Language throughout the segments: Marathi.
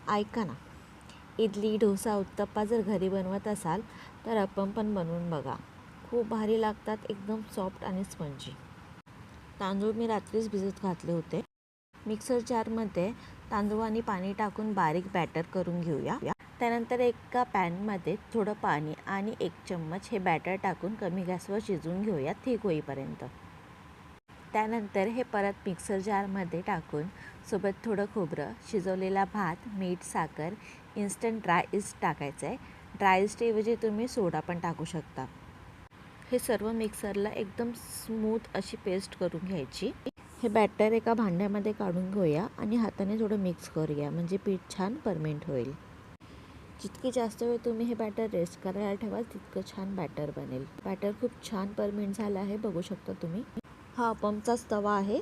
ऐका ना, इडली, डोसा, उत्तप्पा जर घरी बनवत असाल तर अप्पम पण बनवून बघा. खूप भारी लागतात, एकदम सॉफ्ट आणि स्पंजी. तांदूळ मी रात्रीच भिजत घातले होते. मिक्सर जारमध्ये तांदूळ आणि पाणी टाकून बारीक बॅटर करून घेऊया. त्यानंतर एका पॅनमध्ये थोडं पाणी आणि 1 चम्मच हे बॅटर टाकून कमी गॅसवर शिजवून घेऊया ठीक होईपर्यंत. त्यानंतर हे परत मिक्सर जारमध्ये टाकून सोबत थोडं खोबरं, शिजवलेला भात, मीठ, साखर, इन्स्टंट ड्राय इस्ट टाकायचं आहे. ड्राय इस्टऐवजी तुम्ही सोडा पण टाकू शकता. हे सर्व मिक्सरला एकदम स्मूथ अशी पेस्ट करून घ्यायची. हे बॅटर एका भांड्यामध्ये काढून घेऊया आणि हाताने थोडं मिक्स करूया, म्हणजे पीठ छान परमेंट होईल. जितकी जास्त वेळ तुम्ही हे बॅटर रेस्ट करायला ठेवाल तितकं छान बॅटर बनेल. बॅटर खूप छान परमेंट झालं आहे, बघू शकता तुम्ही. हा अप्पमचाच तवा आहे.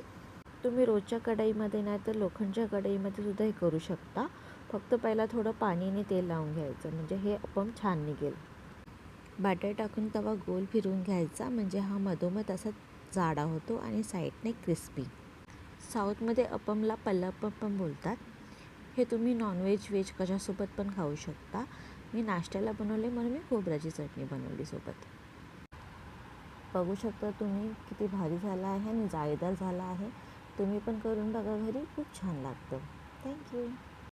तुम्ही रोजच्या कढईमध्ये नाही तर लोखंडच्या कढईमध्ये सुद्धा हे करू शकता. फक्त पहिला थोडं पाणीने तेल लावून घ्यायचं, म्हणजे हे अप्पम छान निघेल. बॅटर टाकून तवा गोल फिरवून घ्यायचा, म्हणजे हा मधोमध असा जाडा होतो आणि साईडने क्रिस्पी. साऊथमध्ये अप्पमला पल्लप्पम पण बोलतात. हे तुम्ही नॉनव्हेज, व्हेज कशासोबत पण खाऊ शकता. मी नाश्त्याला बनवले म्हणून मी खोबऱ्याची चटणी बनवली सोबत. बघू शकता तुम्ही किती भारी झाला आहे आणि जाळीदार झाला आहे. तुम्ही पण करून बघा घरी, खूप छान लागतं. थँक्यू.